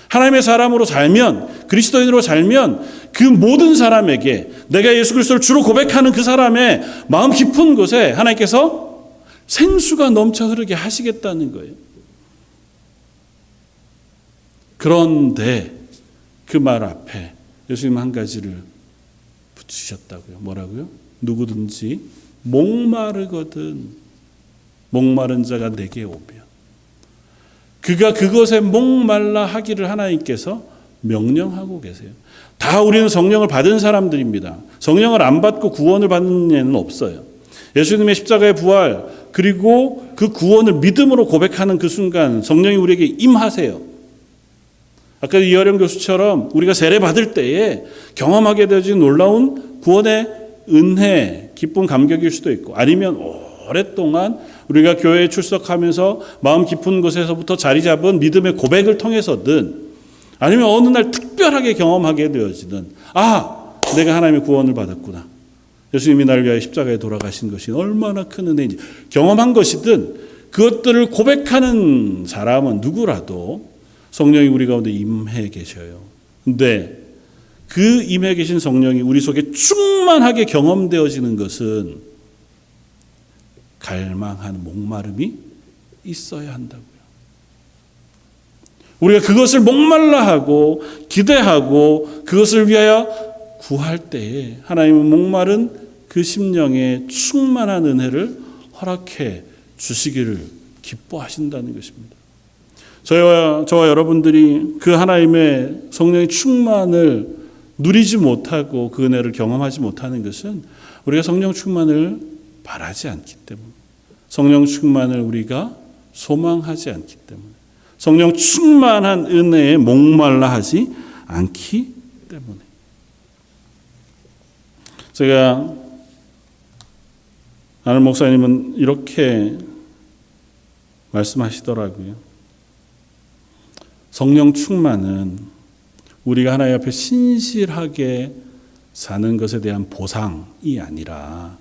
S1: 하나님의 사람으로 살면, 그리스도인으로 살면 그 모든 사람에게 내가 예수 그리스도를 주로 고백하는 그 사람의 마음 깊은 곳에 하나님께서 생수가 넘쳐 흐르게 하시겠다는 거예요. 그런데 그 말 앞에 예수님 한 가지를 붙이셨다고요. 뭐라고요? 누구든지 목마르거든 목마른 자가 내게 오면 그가 그것에 목말라 하기를 하나님께서 명령하고 계세요. 다 우리는 성령을 받은 사람들입니다. 성령을 안 받고 구원을 받는 예는 없어요. 예수님의 십자가의 부활 그리고 그 구원을 믿음으로 고백하는 그 순간 성령이 우리에게 임하세요. 아까 이어령 교수처럼 우리가 세례 받을 때에 경험하게 되어진 놀라운 구원의 은혜, 기쁨, 감격일 수도 있고 아니면 오랫동안 우리가 교회에 출석하면서 마음 깊은 곳에서부터 자리 잡은 믿음의 고백을 통해서든 아니면 어느 날 특별하게 경험하게 되어지는 내가 하나님의 구원을 받았구나. 예수님이 나를 위하여 십자가에 돌아가신 것이 얼마나 큰 은혜인지 경험한 것이든 그것들을 고백하는 사람은 누구라도 성령이 우리 가운데 임해 계셔요. 근데 그 임해 계신 성령이 우리 속에 충만하게 경험되어지는 것은 갈망하는 목마름이 있어야 한다고요. 우리가 그것을 목말라 하고 기대하고 그것을 위하여 구할 때에 하나님은 목마른 그 심령에 충만한 은혜를 허락해 주시기를 기뻐하신다는 것입니다. 저와 여러분들이 그 하나님의 성령의 충만을 누리지 못하고 그 은혜를 경험하지 못하는 것은 우리가 성령 충만을 바라지 않기 때문에 성령 충만을 우리가 소망하지 않기 때문에 성령 충만한 은혜에 목말라 하지 않기 때문에 제가 아는 목사님은 이렇게 말씀하시더라고요. 성령 충만은 우리가 하나님 앞에 신실하게 사는 것에 대한 보상이 아니라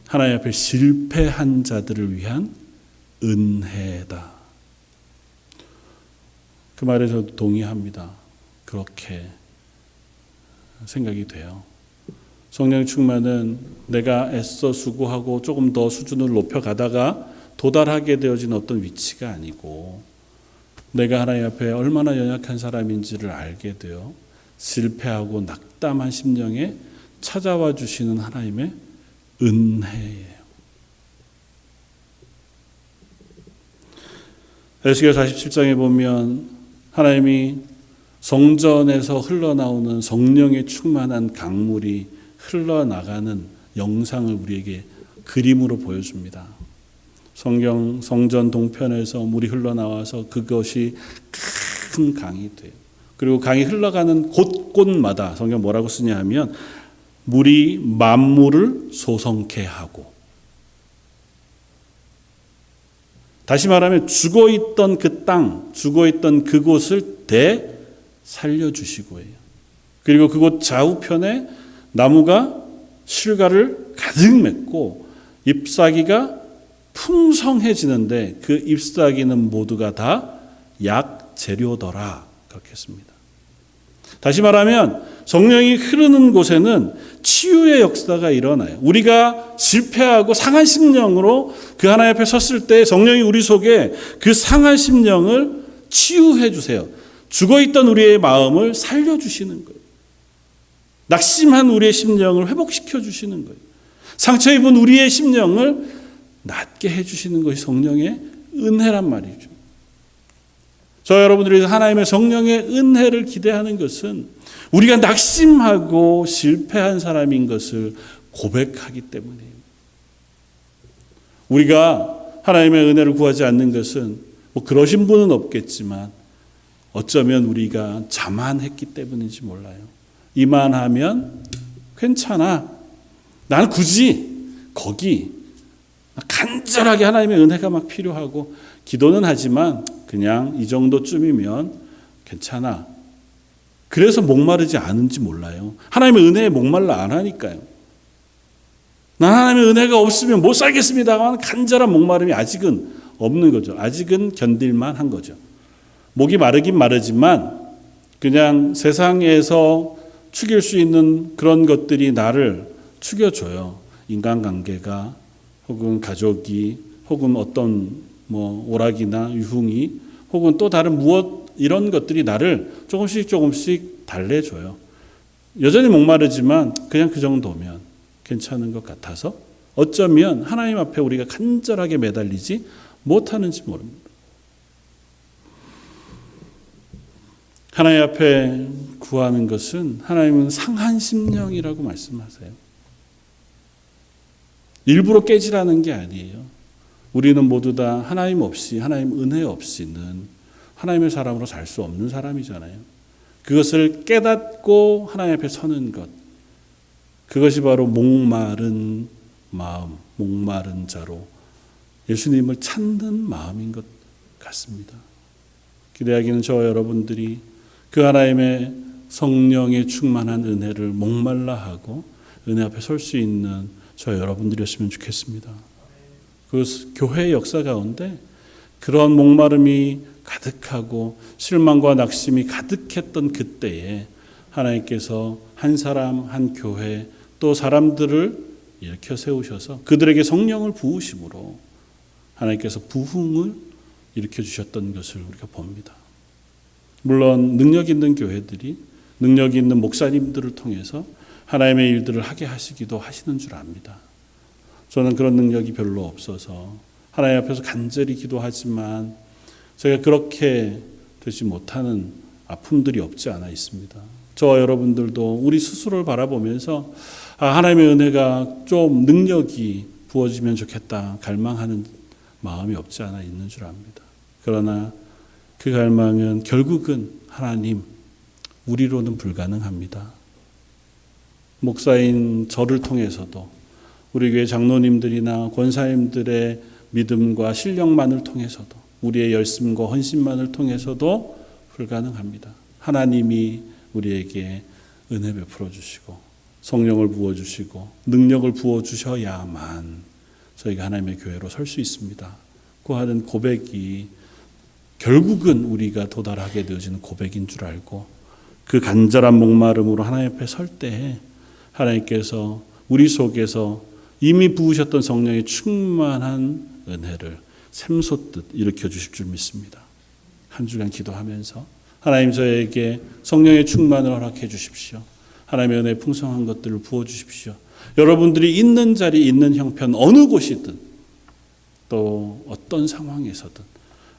S1: 하나님 앞에 실패한 자들을 위한 은혜다. 그 말에 저도 동의합니다. 그렇게 생각이 돼요. 성령 충만은 내가 애써 수고하고 조금 더 수준을 높여가다가 도달하게 되어진 어떤 위치가 아니고 내가 하나님 앞에 얼마나 연약한 사람인지를 알게 되어 실패하고 낙담한 심령에 찾아와 주시는 하나님의 은혜예요. 에스겔 47장에 보면 하나님이 성전에서 흘러나오는 성령의 충만한 강물이 흘러나가는 영상을 우리에게 그림으로 보여줍니다. 성전 동편에서 물이 흘러나와서 그것이 큰 강이 돼요. 그리고 강이 흘러가는 곳곳마다 성경 뭐라고 쓰냐 하면 물이 만물을 소성케 하고 다시 말하면 죽어있던 그 땅, 죽어있던 그곳을 살려주시고 해요. 그리고 그곳 좌우편에 나무가 실과를 가득 맺고 잎사귀가 풍성해지는데 그 잎사귀는 모두가 다 약재료더라. 그렇게 했습니다. 다시 말하면 성령이 흐르는 곳에는 치유의 역사가 일어나요. 우리가 실패하고 상한 심령으로 그 하나님 앞에 섰을 때 성령이 우리 속에 그 상한 심령을 치유해 주세요. 죽어있던 우리의 마음을 살려주시는 거예요. 낙심한 우리의 심령을 회복시켜 주시는 거예요. 상처 입은 우리의 심령을 낫게 해주시는 것이 성령의 은혜란 말이죠. 저 여러분들이 하나님의 성령의 은혜를 기대하는 것은 우리가 낙심하고 실패한 사람인 것을 고백하기 때문이에요. 우리가 하나님의 은혜를 구하지 않는 것은 뭐 그러신 분은 없겠지만 어쩌면 우리가 자만했기 때문인지 몰라요. 이만하면 괜찮아. 나는 굳이 거기 간절하게 하나님의 은혜가 막 필요하고 기도는 하지만 그냥 이 정도쯤이면 괜찮아. 그래서 목마르지 않은지 몰라요. 하나님의 은혜에 목말라 안 하니까요. 난 하나님의 은혜가 없으면 못 살겠습니다만 간절한 목마름이 아직은 없는 거죠. 아직은 견딜만 한 거죠. 목이 마르긴 마르지만 그냥 세상에서 축일 수 있는 그런 것들이 나를 축여줘요. 인간관계가 혹은 가족이 혹은 어떤 오락이나 유흥이 혹은 또 다른 무엇 이런 것들이 나를 조금씩 달래줘요. 여전히 목마르지만 그냥 그 정도면 괜찮은 것 같아서 어쩌면 하나님 앞에 우리가 간절하게 매달리지 못하는지 모릅니다. 하나님 앞에 구하는 것은 하나님은 상한 심령이라고 말씀하세요. 일부러 깨지라는 게 아니에요. 우리는 모두 다 하나님 없이, 하나님 은혜 없이는 하나님의 사람으로 살 수 없는 사람이잖아요. 그것을 깨닫고 하나님 앞에 서는 것. 그것이 바로 목마른 마음, 목마른 자로 예수님을 찾는 마음인 것 같습니다. 기대하기는 저와 여러분들이 그 하나님의 성령의 충만한 은혜를 목말라 하고 은혜 앞에 설 수 있는 저 여러분들이었으면 좋겠습니다. 그 교회의 역사 가운데 그런 목마름이 가득하고 실망과 낙심이 가득했던 그때에 하나님께서 한 사람, 한 교회 또 사람들을 일으켜 세우셔서 그들에게 성령을 부으심으로 하나님께서 부흥을 일으켜 주셨던 것을 우리가 봅니다. 물론 능력 있는 교회들이 능력 있는 목사님들을 통해서 하나님의 일들을 하게 하시기도 하시는 줄 압니다. 저는 그런 능력이 별로 없어서 하나님 앞에서 간절히 기도하지만 제가 그렇게 되지 못하는 아픔들이 없지 않아 있습니다. 저와 여러분들도 우리 스스로를 바라보면서 하나님의 은혜가 좀 능력이 부어지면 좋겠다 갈망하는 마음이 없지 않아 있는 줄 압니다. 그러나 그 갈망은 결국은 하나님, 우리로는 불가능합니다. 목사인 저를 통해서도 우리 교회 장로님들이나 권사님들의 믿음과 실력만을 통해서도 우리의 열심과 헌신만을 통해서도 불가능합니다. 하나님이 우리에게 은혜 베풀어 주시고 성령을 부어 주시고 능력을 부어 주셔야만 저희가 하나님의 교회로 설 수 있습니다. 그 하는 고백이 결국은 우리가 도달하게 되어지는 고백인 줄 알고 그 간절한 목마름으로 하나님 앞에 설 때에 하나님께서 우리 속에서 이미 부으셨던 성령의 충만한 은혜를 샘솟듯 일으켜 주실 줄 믿습니다. 한 주간 기도하면서 하나님 저에게 성령의 충만을 허락해 주십시오. 하나님의 은혜의 풍성한 것들을 부어 주십시오. 여러분들이 있는 자리, 있는 형편 어느 곳이든 또 어떤 상황에서든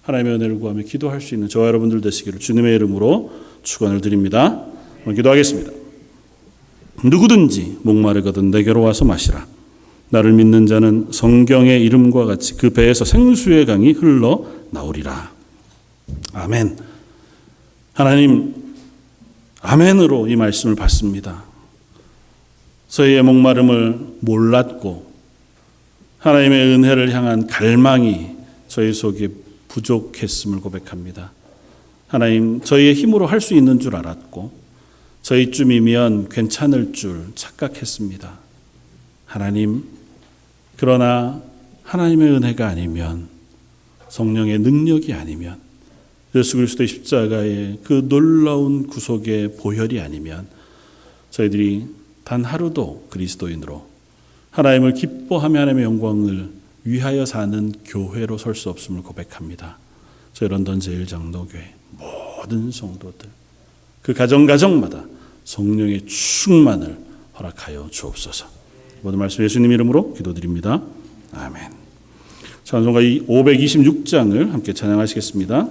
S1: 하나님의 은혜를 구하며 기도할 수 있는 저와 여러분들 되시기를 주님의 이름으로 축원을 드립니다. 기도하겠습니다. 누구든지 목마르거든 내게로 와서 마시라. 나를 믿는 자는 성경의 이름과 같이 그 배에서 생수의 강이 흘러 나오리라. 아멘. 하나님 아멘으로 이 말씀을 받습니다. 저희의 목마름을 몰랐고 하나님의 은혜를 향한 갈망이 저희 속에 부족했음을 고백합니다. 하나님 저희의 힘으로 할 수 있는 줄 알았고 저희쯤이면 괜찮을 줄 착각했습니다. 하나님, 그러나 하나님의 은혜가 아니면 성령의 능력이 아니면 예수 그리스도의 십자가의 그 놀라운 구속의 보혈이 아니면 저희들이 단 하루도 그리스도인으로 하나님을 기뻐하며 하나님의 영광을 위하여 사는 교회로 설 수 없음을 고백합니다. 저희 런던 제1장로교회 모든 성도들 그 가정마다 성령의 충만을 허락하여 주옵소서. 모든 말씀 예수님 이름으로 기도드립니다. 아멘. 찬송가 526장을 함께 찬양하시겠습니다.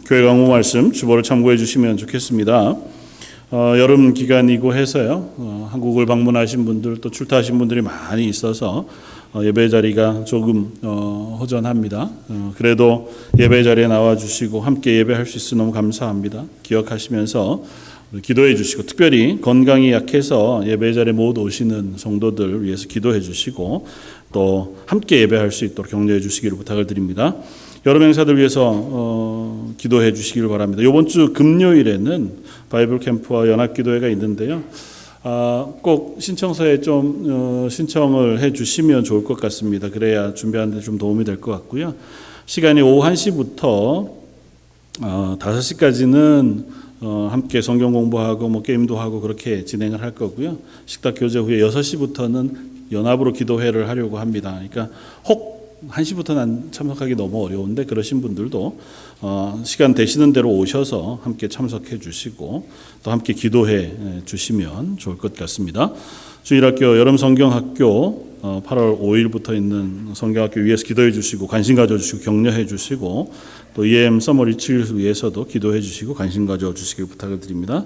S1: 교회 강무 말씀 주보를 참고해 주시면 좋겠습니다. 여름 기간이고 해서요. 한국을 방문하신 분들 또 출타하신 분들이 많이 있어서 예배 자리가 조금 허전합니다. 그래도 예배 자리에 나와 주시고 함께 예배할 수 있어 너무 감사합니다. 기억하시면서 기도해 주시고 특별히 건강이 약해서 예배 자리에 못 오시는 성도들 위해서 기도해 주시고 또 함께 예배할 수 있도록 격려해 주시기를 부탁을 드립니다. 여러 행사들 위해서 기도해 주시기를 바랍니다. 이번 주 금요일에는 바이블 캠프와 연합기도회가 있는데요. 꼭 신청서에 좀 신청을 해 주시면 좋을 것 같습니다. 그래야 준비하는 데 좀 도움이 될 것 같고요. 시간이 오후 1시부터 5시까지는 함께 성경 공부하고 뭐 게임도 하고 그렇게 진행을 할 거고요. 식탁 교제 후에 6시부터는 연합으로 기도회를 하려고 합니다. 그러니까 혹 1시부터는 참석하기 너무 어려운데 그러신 분들도 시간 되시는 대로 오셔서 함께 참석해 주시고 또 함께 기도해 주시면 좋을 것 같습니다. 주일학교 여름성경학교 8월 5일부터 있는 성경학교 위해서 기도해 주시고 관심 가져주시고 격려해 주시고 또 EM 서머 리트릿을 위해서도 기도해 주시고 관심 가져주시길 부탁을 드립니다.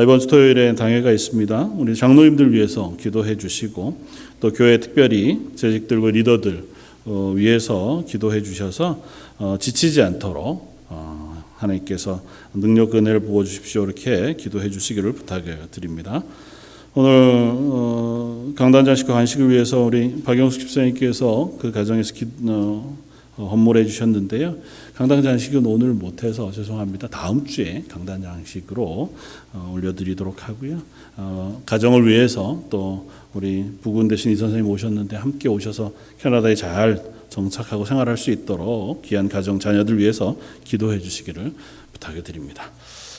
S1: 이번 주 토요일에 당회가 있습니다. 우리 장로님들 위해서 기도해 주시고 또 교회 특별히 재직들과 리더들 위해서 기도해 주셔서 지치지 않도록 하나님께서 능력 은혜를 부어 주십시오. 이렇게 기도해 주시기를 부탁을 드립니다. 오늘 강단장식과 간식을 위해서 우리 박영숙 집사님께서 그 가정에서 헌물해 주셨는데요. 강단장식은 오늘 못해서 죄송합니다. 다음 주에 강단장식으로 올려드리도록 하고요. 가정을 위해서 또 우리 부군 대신 이 선생님 오셨는데 함께 오셔서 캐나다에 잘 정착하고 생활할 수 있도록 귀한 가정 자녀들 위해서 기도해 주시기를 부탁을 드립니다.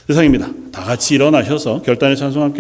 S1: 이상입니다. 다 같이 일어나셔서 결단의 찬송 함께